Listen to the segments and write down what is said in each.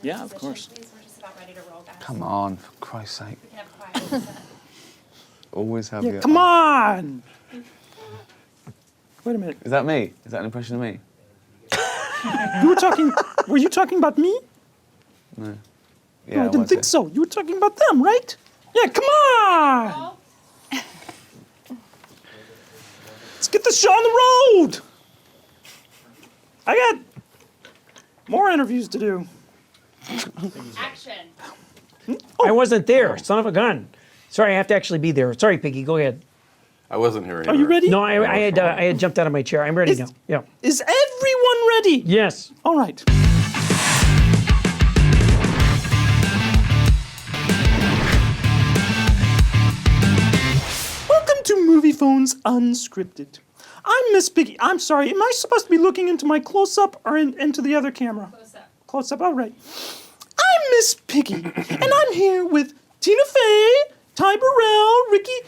Yeah, of course. Please, we're just about ready to roll, guys. Come on, for Christ's sake. We can have quiet on set. Always have Yeah, your... come on! Wait a minute. Is that me? Is that an impression of me? You were talking... Were you talking about me? No. No, I didn't was think it? so. You were talking about them, right? Yeah, come on! Let's get this show on the road! I got more interviews to do. Action. I wasn't there, son of a gun. Sorry, I have to actually be there. Sorry, Piggy, go ahead. I wasn't here either. Are you ready? No, I had jumped out of my chair. I'm ready now. Yeah. Is everyone ready? Yes. All right. Welcome to Moviefone's Unscripted. I'm Miss Piggy. I'm sorry, am I supposed to be looking into my close-up or into the other camera? Close-up. Close-up, all right. I'm Miss Piggy, and I'm here with Tina Fey, Ty Burrell, Ricky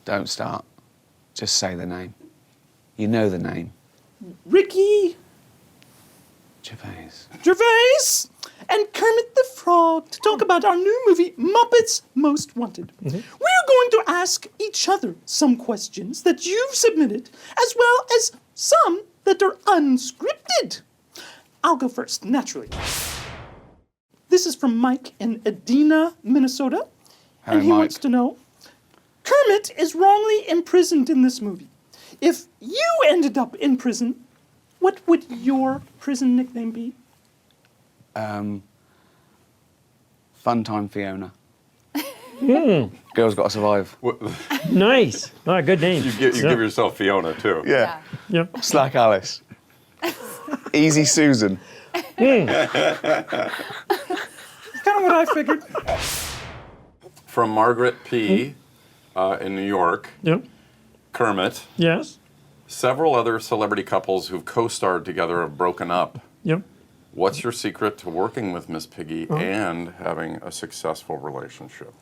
Don't start. Just say the name. You know the name. Ricky Gervais, and Kermit the Frog to talk about our new movie, Muppets Most Wanted. We're going to ask each other some questions that you've submitted, as well as some that are unscripted. I'll go first, naturally. This is from Mike in Edina, Minnesota. Hello, and he Mike. wants to know, Kermit is wrongly imprisoned in this movie. If you ended up in prison, what would your prison nickname be? Fun Time Fiona. Girls Gotta Survive. Nice. Oh, good name. You give yourself Fiona, too. Yeah. Yeah. Slack Alice. Easy Susan. Kind of what I figured. From Margaret P. In New York, Yep. Kermit. Yes. Several other celebrity couples who've co-starred together have broken up. Yep. What's your secret to working with Miss Piggy and having a successful relationship?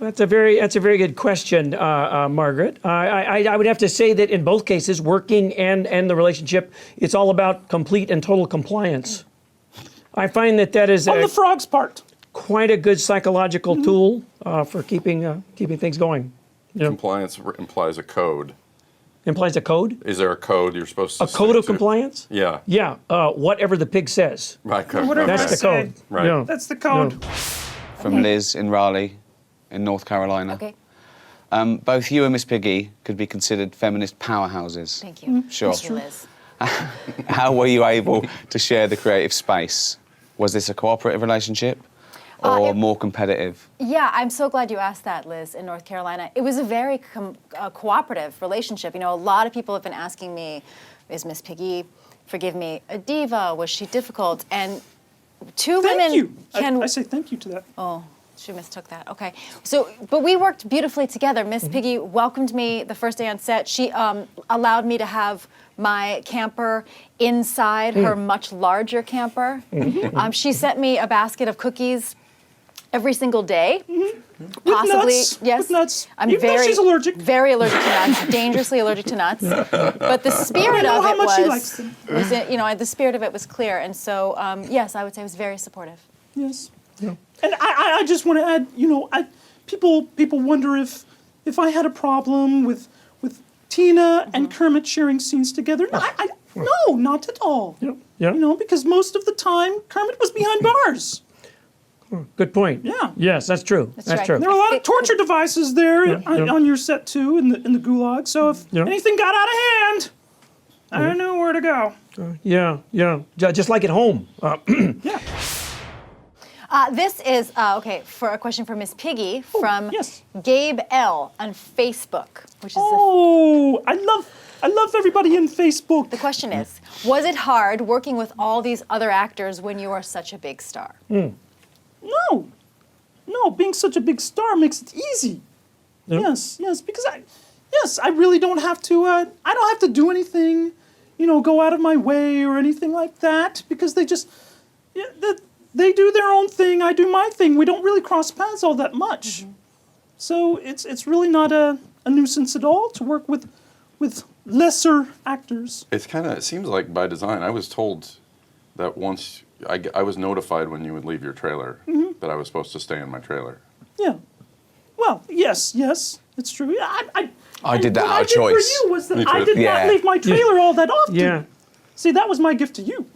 That's a very good question, Margaret. I would have to say that in both cases, working and the relationship, it's all about complete and total compliance. I find that is On the frog's part. quite a good psychological tool for keeping things going. Yeah. Compliance implies a code. Implies a code? Is there a code you're supposed to A code stick of to? compliance? Yeah. Yeah, whatever the pig says. Right. Whatever That's I the say. code. Right. Yeah. That's the code. From Liz in Raleigh, in North Carolina. Okay, Both you and Miss Piggy could be considered feminist powerhouses. thank you. Sure. Thank you, Liz. How were you able to share the creative space? Was this a cooperative relationship or more competitive? Yeah, I'm so glad you asked that, Liz, in North Carolina. It was a very cooperative relationship. You know, a lot of people have been asking me, is Miss Piggy, forgive me, a diva? Was she difficult? And two Thank women you. can... I say thank you to that. Oh, she mistook that. Okay. So, but we worked beautifully together. Miss Piggy welcomed me the first day on set. She allowed me to have my camper inside her much larger camper. She sent me a basket of cookies every single day. Possibly, nuts. yes. With nuts. I'm Even though she's allergic. very allergic to nuts, dangerously allergic to nuts. But the spirit know of how it much she was, likes them. the spirit of it was clear. And so, yes, I would say it was very supportive. Yes. And I just want to add, you know, people wonder if I had a problem with Tina and Kermit sharing scenes together. No, not at all. Yep. Yeah. You know, because most of the time Kermit was behind bars. Good point. Yeah. Yes, that's true. That's right. true. There are a lot of torture devices there on your set too, in the gulag. So if anything got out of hand, I knew where to go. Yeah. Just like at home. Yeah. This is, for a question for Miss Piggy from yes. Gabe L on Facebook, which is I love everybody in Facebook. the question is, was it hard working with all these other actors when you are such a big star? No, being such a big star makes it easy. Yes, because I really don't have to, I don't have to do anything, go out of my way or anything like that, because they just, they do their own thing, I do my thing. We don't really cross paths all that much. So it's really not a nuisance at all to work with lesser actors. It seems like by design. I was told that once I was notified when you would leave your trailer Mm-hmm. that I was supposed to stay in my trailer. Yeah. Well, yes, it's true. Yeah, I did that what out I of did for choice. you was that You I did? did Yeah. not leave my trailer all that often. Yeah. See, that was my gift to you.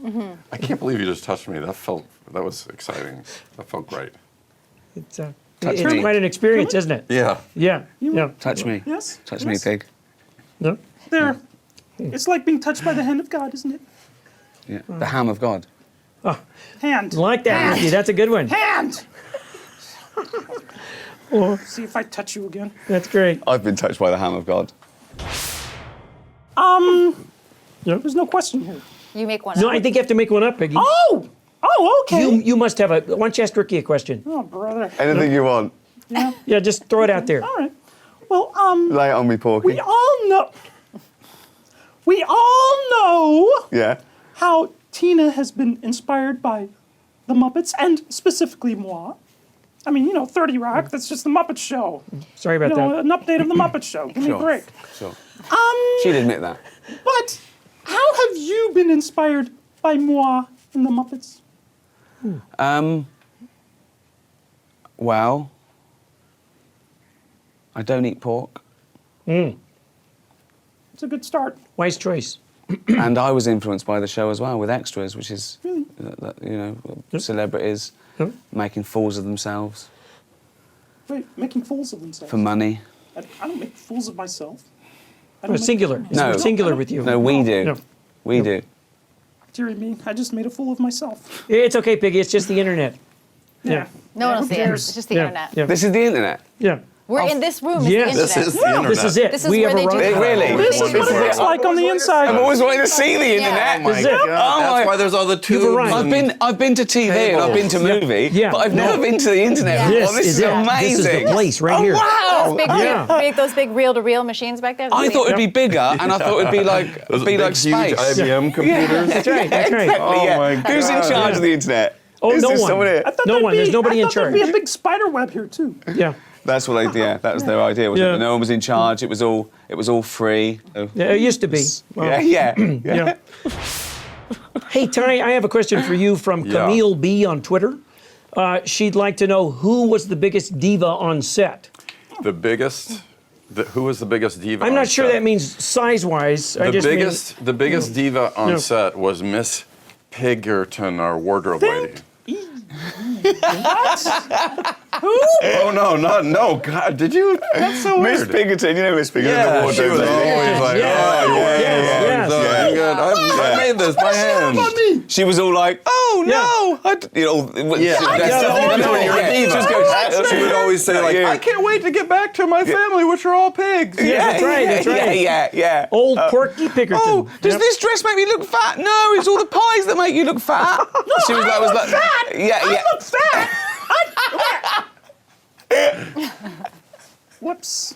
I can't believe you just touched me. That was exciting. That felt great. It's Touch me. quite an experience, isn't it? Yeah. Yeah. Yeah. Touch me. Yes. Touch yes. me, pig. No? There. It's like being touched by the hand of God, isn't it? Yeah. The ham of God. Hand. Like that, Ricky. That's a good one. Hand. Oh, See if I touch you again. that's great. I've been touched by the ham of God. There's no question here. You make one No, up. I think you have to make one up, Piggy. Oh, okay. You must have a. Why don't you ask Ricky a question? Oh, brother. Anything you want. Yeah, just throw it out there. All right. Well, Lay it on me, Porky. we all know. We all know Yeah. how Tina has been inspired by the Muppets and specifically moi. I mean, 30 Rock. That's just the Muppet Show. Sorry about that. An update of the Muppet Show. Give me a break. Sure. She'd admit that. But how have you been inspired by moi and the Muppets? Well, I don't eat pork, It's a good start. Wise choice. and I was influenced by the show as well with extras, which is, celebrities Yep. making fools of themselves Wait, making fools of themselves. for money. I don't make fools of myself. I Oh, don't make- singular. No. Singular with you. No, we do. No. We do. Deary me, I just made a fool of myself. It's okay, Piggy. It's just the internet. Yeah. No one will who see it. cares? It's just the Yeah. internet. Yeah. This is the internet. Yeah. We're in this room. Yes. It's the This internet. is the internet. This is it. This is we where have they a do Hey, really? This is what it it. looks like on the I've inside. always wanted to see the internet. Oh my Is it? God. Oh That's my- why there's all the tubes. arrived. I've been to TV and I've been to movie, Yeah. but I've never been to the internet Yeah. before. This This is is it. amazing. This is the place right here. Those big, Yeah. those big reel-to-reel machines back there. I thought it'd be bigger, and I thought it'd be like Those be big, like huge space. IBM computers. That's right. That's right. Exactly, Oh yeah. my Who's in God. charge of the internet? Oh, Is no there one. someone here? I thought No there'd one. There's nobody I in thought there'd be charge. a big spider web here too. Yeah. That's what that was their idea, wasn't Yeah. it? No one was in charge. It was all free. So- Yeah, it used to be. Well, yeah. yeah. Hey, Ty, I have a question for you from Yeah. Camille B on Twitter. She'd like to know who was the biggest diva on set. The biggest. Who was the biggest diva? I'm on not sure set? that means size-wise. I just mean- The biggest diva on No. set was Miss Piggerton, our wardrobe lady. Oh no! God, did you? That's so Miss weird. Pinkerton, you know Miss Pinkerton, Yeah, the she wardrobe was lady. always like, Yeah. oh, Yes, yeah, yes. good. I made this by hand. She was all like, "Oh no!" Yeah. that's when you're a diva. She just goes, she would always say like, Yeah. I can't wait to get back to my family, which are all pigs. Yeah, that's right, that's right. Yeah. Old Porky Pickerton. Oh, does Yep. this dress make me look fat? No, it's all the pies that make you look fat. She was like, fat. yeah. I look fat. Whoops.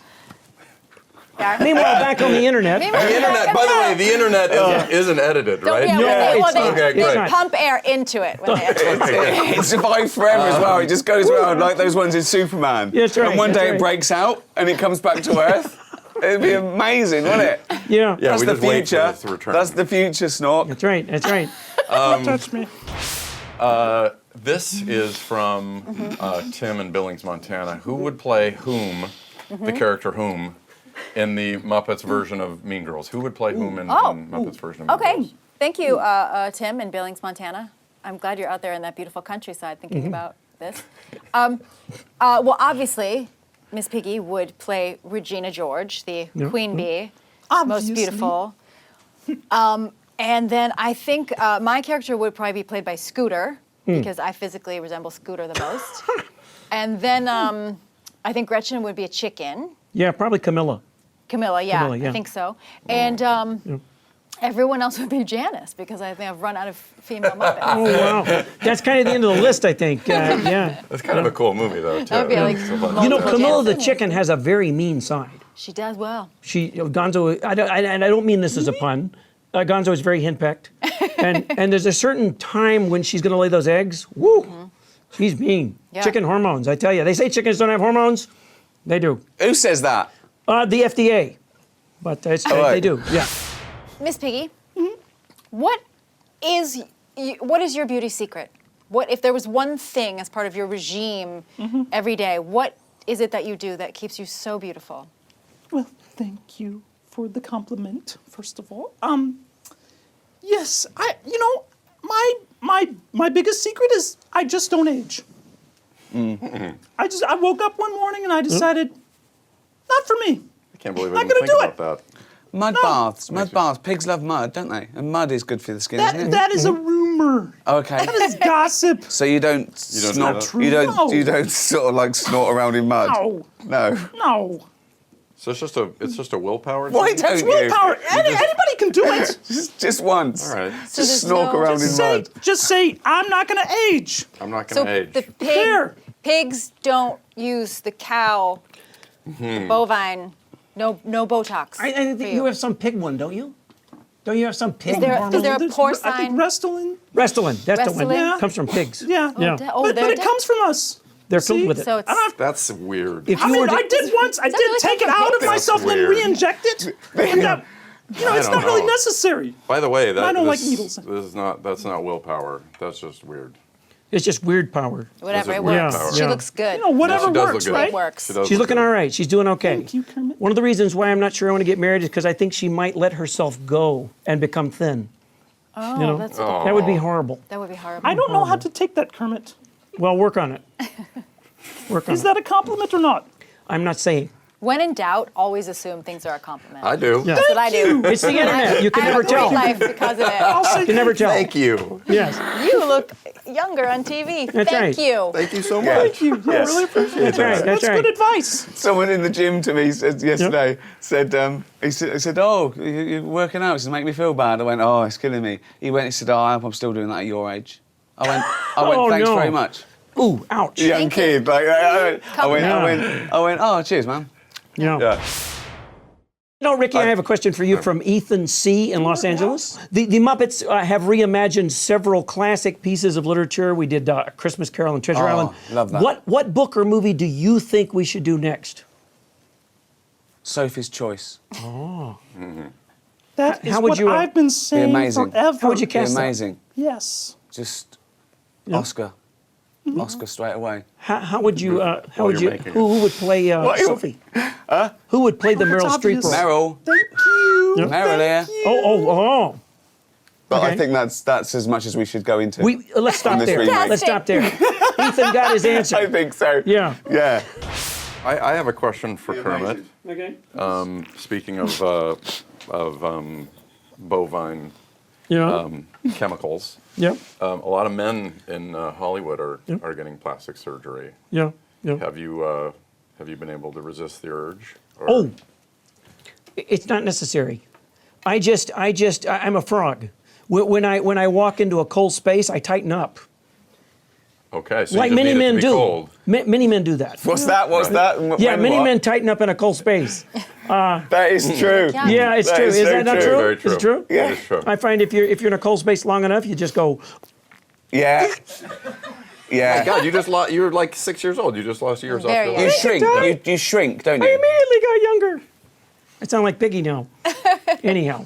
Meanwhile, back on the internet. The internet, by the way, the internet isn't edited, right? Yeah, No, well, it's they, not. Okay, they great. not. pump air into it when they It survived forever as well. It just goes around like those ones in Superman. Yeah, that's right, And one that's day right. it breaks out and it comes back to Earth. It'd be amazing, wouldn't it? Yeah. Yeah, That's we the just wait for future. this to return. That's the future, Snork. That's right, that's right. Don't touch me. This is from Tim in Billings, Montana. Who would play whom, the character whom, in the Muppets version of Mean Girls? Who would play whom in Muppets version of Mean Okay. Girls? Thank you, Tim in Billings, Montana. I'm glad you're out there in that beautiful countryside thinking about this. Well, obviously, Miss Piggy would play Regina George, the Queen Bee, most Obviously. beautiful. And then I think my character would probably be played by Scooter, because I physically resemble Scooter the most. And then I think Gretchen would be a chicken. Yeah, probably Camilla. Camilla, Camilla, yeah. I think so. And everyone else would be Janice, because I think I've run out of female Muppets. Oh, wow. That's kind of the end of the list, I think. Yeah. That's kind of a cool movie, though, too. That would be like It's so fun. You know, multiple Camilla the Janices. chicken has a very mean side. She does well. Gonzo, and I don't mean this as a pun. Gonzo is very henpecked, and there's a certain time when she's going to lay those eggs. Woo, she's mean. Yeah. Chicken hormones, I tell you. They say chickens don't have hormones. They do. Who says that? The FDA, but they right. do. Yeah. Miss Piggy, what is what is your beauty secret? What if there was one thing as part of your regime every day? What is it that you do that keeps you so beautiful? Well, thank you for the compliment, first of all. Yes, my biggest secret is I just don't age. I woke up one morning and I decided, not for me. I can't believe I Not didn't gonna think do about that. Mud baths. Pigs love mud, don't they? And mud is good for the skin, isn't it? That is a rumor. Okay. That is gossip. So you don't do snort. that? You don't. No. You don't sort of like snort around in mud. No. No. No. So it's just a willpower Why thing? don't It's you? willpower. Anybody can do it. Just once. All right. So Just there's snork no- around in mud. Just say, I'm not going to age. I'm not So going to age. the There. pigs don't use the cow, the bovine, no Botox. I for think you have some pig one, don't you? Don't you have some pig? Is there a I think porcine? Restylane. Restylane. That's the one. Restylane? Comes from pigs. Yeah. Yeah. Oh, But it comes from us. They're filled See? with it. So it's I don't have That's weird. If I you mean, were to- I did once. I that did really take it come from out of pigs? myself and then That's weird. re-inject it. And that, it's I not don't really know. necessary. By the way, I don't like needles. That's not willpower. That's just weird. It's just weird power. whatever, Is it it works. willpower? She Yeah. looks good. Whatever She does look works, good. right? It works. She does She's look looking good. all right. She's doing okay. Thank you, Kermit. One of the reasons why I'm not sure I want to get married is because I think she might let herself go and become thin. Oh, You know? that's That would be horrible. that would be horrible. I don't know how to take that, Kermit. Well, work on it. Work on Is it. that a compliment or not? I'm not saying. When in doubt, always assume things are a compliment. I do. Yeah. That's what I do. It's the internet. You can I never have a great tell. life because of I'll it. say You can never tell. Thank you. Yes. You look younger on TV. That's Thank right. you. Thank you so Yeah. much. Thank you. I really appreciate That's right. that. That's That's right. good advice. Someone in the gym to me said yesterday said he said, "Oh, you're working out. It's making me feel bad." I went, "Oh, it's killing me." He said, "Oh, I hope I'm still doing that at your age." I went, Oh, "Thanks no. very much." Ooh, ouch. Young Thank you. kid, like I Compliment. went, "Oh, cheers, man." Yeah. Yeah. You know, Ricky, I have a question for you from Ethan C. in Los Angeles. The Muppets have reimagined several classic pieces of literature. We did A Christmas Carol and Treasure Island. love that. What book or movie do you think we should do next? Sophie's Choice. That is How would what you, I've been saying amazing. forever. How would you Be cast that? amazing. Yes. Just Oscar. Oscar straight away. How would you? How While would you're you? making Who would play Sophie? Who would play the That's Meryl Streep obvious. role? Meryl. Thank you. Meryl here. Thank you. Oh. But Okay. I think that's as much as we should go into. Let's stop this there. remake. Let's stop there. Ethan got his answer. I think so. Yeah. Yeah. I have a question for Kermit. Okay. Speaking of bovine Yeah. chemicals, Yeah. a lot of men in Hollywood are getting plastic surgery. Yeah. Have you been able to resist the urge? Or- Oh, it's not necessary. I'm a frog. When I walk into a cold space, I tighten up. Okay, so Like you just many need it to men be do. cold. Many men do that. What's that? What's that? Yeah, When many what? men tighten up in a cold space. That is true. Yeah. Yeah, it's That true. is Is so that not true. true? Very Is it true? Yeah. It is true. I find if you're in a cold space long enough, you just go. Yeah. Yeah. God, you're like 6 years old. You just lost years off Very your You life. shrink. You shrink, don't I you? immediately got younger. I sound like Piggy now. Anyhow.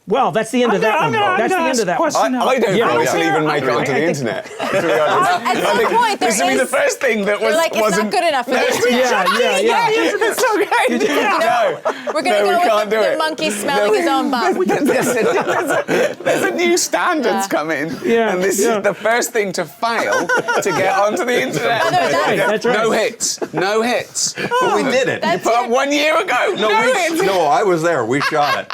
Well, that's the end of that one. That's the end of that one. I don't Yeah. think this will Yeah. even make it onto the internet. To be honest. At some point, This will be the there is. first thing that They're like, it's wasn't. not good enough for this. Yeah. It's so great. No. We're gonna No, we go can't with do the it. monkey smelling his own bum. There's a new standards Yeah. coming, Yeah, and this yeah. is the first thing to fail to get onto the internet. No, that's right. No hits. No hits. But we did it. That's Put up it. 1 year ago. No hits. No, I was there. We shot it.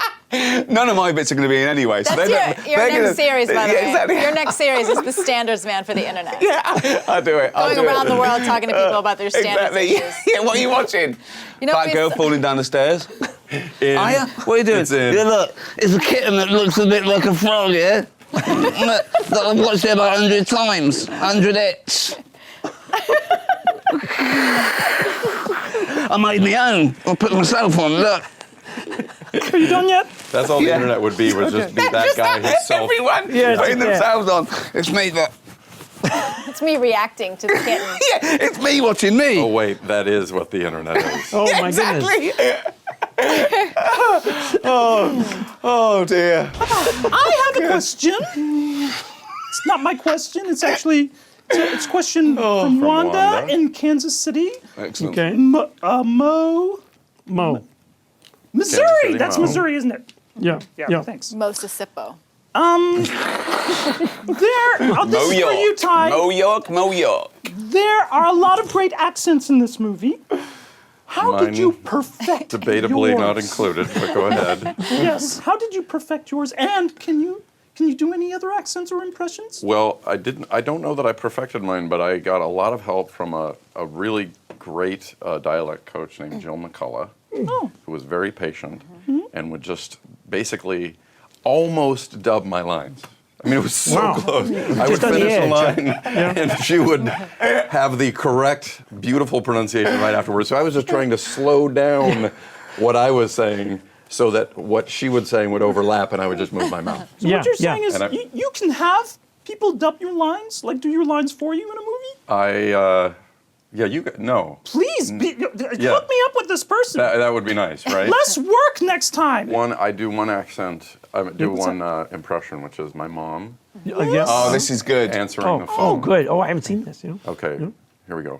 None of my bits are going to be in anyway. So That's your next series, by the yeah, way. Exactly. Your next series is the standards man for the internet. Yeah, I'll do it. I'll Going do around it. the world talking to people about their standards Exactly. issues. Yeah, what are you watching? You know, Fat we girl s- falling down the stairs. Hiya, what are you doing? It's in. Yeah, look, it's a kitten that looks a bit like a frog, yeah? Look, that I've watched it about 100 times. 100 hits. I made my own. I put myself on, look. Are you done yet? That's all the internet would be, was just be that guy himself. Everyone Yeah, putting yeah. themselves on. It's me, that. It's me reacting to the kitten. It's me watching me. Oh, wait, that is what the internet is. Oh my goodness. Exactly. Oh dear. I have a question. It's not my question. It's actually it's a question from Wanda in Kansas City. Excellent. Okay. Mo. Missouri. City, That's Mo. Missouri, isn't it? Yeah. Yeah. Thanks. Mississippi. This is for you, Ty. Mo York. There are a lot of great accents in this movie. How did Mine you perfect Debatably yours? not included, but go ahead. Yes. How did you perfect yours? And can you do any other accents or impressions? Well, I don't know that I perfected mine, but I got a lot of help from a really great dialect coach named Jill McCullough, who was very patient and would just basically almost dub my lines. I mean, it was so close. I would Just on the finish a edge. line, and she would have the correct, beautiful pronunciation right afterwards. So I was just trying to slow down what I was saying so that what she was saying would overlap, and I would just move my mouth. So what you're saying is And you can have people dub your lines, like do your lines for you in a movie? No. Please, hook me up with this person. That would be nice, right? Less work next time. I do one accent. I do what's one impression, which is my mom Yes. Oh, this is good. answering the Oh, phone. good. Oh, I haven't seen this. Okay, here we go.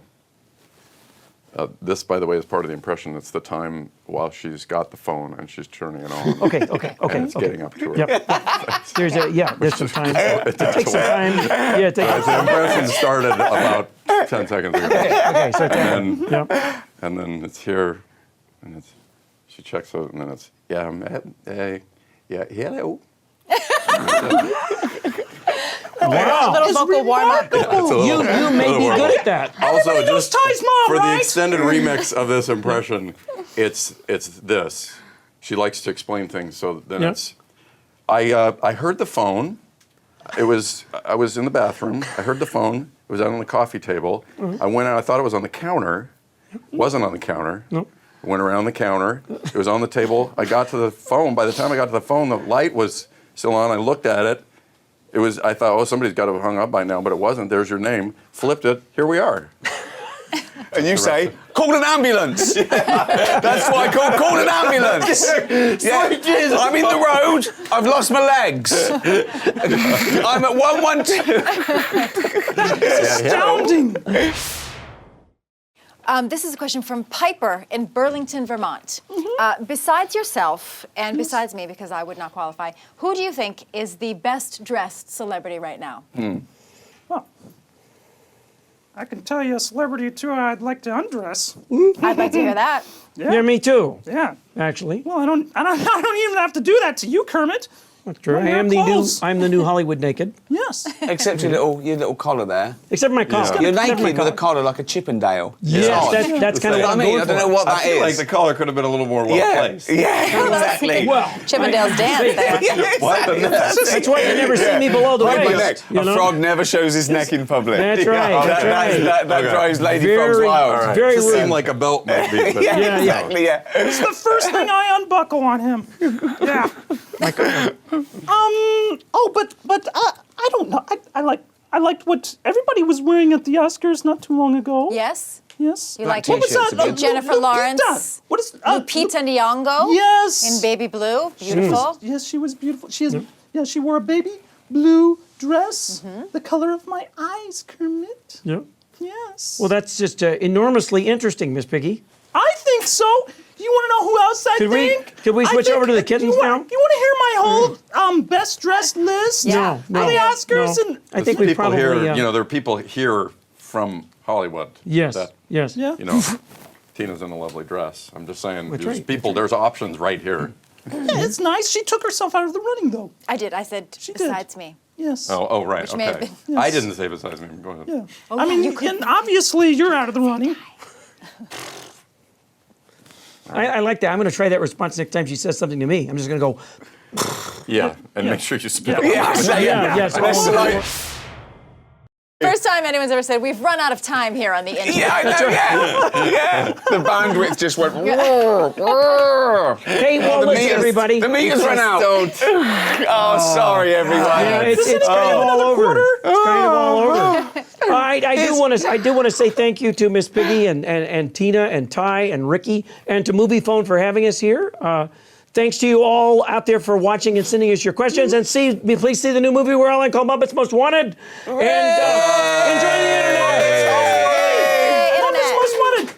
This, by the way, is part of the impression. It's the time while she's got the phone and she's turning it on. Okay. And it's getting up to her. Yep. There's some time. It takes some time. Yeah, it takes The impression started about 10 seconds ago. Okay, so And then it's here, and it's she checks out, and then it's hello. wow. Little vocal warm-up. You may be good at that. Also, Everybody knows just Ty's mom, for the right? extended remix of this impression, it's this. She likes to explain things, so then it's. I heard the phone. I was in the bathroom. I heard the phone. It was out on the coffee table. I went out. I thought it was on the counter. Wasn't on the counter. Nope. I went around the counter. It was on the table. I got to the phone. By the time I got to the phone, the light was still on. I looked at it. I thought, oh, somebody's got to have hung up by now, but it wasn't. There's your name. Flipped it. Here we are. And you say, call an ambulance. That's what I call an ambulance. Yeah. I'm in the road. I've lost my legs. I'm at 112. Astounding. This is a question from Piper in Burlington, Vermont. Besides yourself and besides me, because I would not qualify, who do you think is the best dressed celebrity right now? Well, I can tell you a celebrity or two I'd like to undress. I'd like to hear that. Yeah, me too. Yeah. Actually, Well, I don't even have to do that to you, Kermit. that's true. Wear clothes. I'm the new Hollywood naked. Yes. Except your little collar there. Except for my collar. You're Except for my naked with a collar. collar like a Chippendale. Yes, that's kind of You know what I what I'm mean? going I don't for. know what I that feel is. like the collar could have been a little more well placed. Yeah, exactly. Well, Chippendale's dance there. that's why you never see me below the Right, my neck. waist. You A know? frog never shows his neck in public. That's right. That's right. That drives Lady Frogs Very- wild. All right. Very Just rude. seemed like a belt might be. But Yeah. Exactly, yeah. It's the first thing I unbuckle on him. Yeah. But I don't know. I liked what everybody was wearing at the Oscars not too long ago. Yes? Yes. You like What was that? Jennifer Lawrence? What is Lupita Nyong'o? Yes. In Baby Blue. Beautiful. Yes, she was beautiful. She wore a baby blue dress, the color of my eyes, Kermit. Yeah. Yes. Well, that's just enormously interesting, Miss Piggy. I think so. You want to know who else I think? Could we switch over to the kittens now? You want to hear my whole best dressed list? Yeah. No. Of the Oscars No. and I think we people probably. here, there are people here from Hollywood. Yes. That, Yes. yeah. Tina's in a lovely dress. I'm just saying, That's there's right. people, there's options right here. Yeah, it's nice. She took herself out of the running though. I did. I said, did. besides me. Yes. Oh, right, Which may have okay. been- I didn't say besides me. Go ahead. Yeah. Oh, I mean, you couldn't. and obviously you're out of the running. I like that. I'm going to try that response next time she says something to me. I'm just going to go. Yeah, and make sure you spit. Yes. First time anyone's ever said, we've run out of time here on the internet. Yeah, I know, yeah. The bandwidth just went. Paywall list, everybody. The meters ran out. Oh, sorry, everyone. Yeah, it's kind of all over. It's kind of all over. All right, I do want to say thank you to Miss Piggy and Tina and Ty and Ricky and to Moviefone for having us here. Thanks to you all out there for watching and sending us your questions. And please see the new movie we're all in called Muppets Most Wanted. And enjoy the internet. Muppets Most Wanted.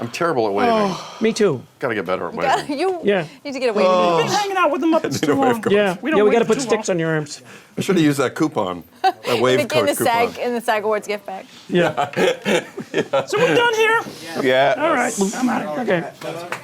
I'm terrible at waving. Me too. Gotta get better at waving. You Yeah. need to get away. We've been hanging out with the Muppets too long. Yeah. We don't We got to wait put too sticks long. on your arms. I should have used that coupon. That wave in code the coupon. SAG Awards gift bag. Yeah. So we're done here. Yeah. All right. I'm out of here. Okay.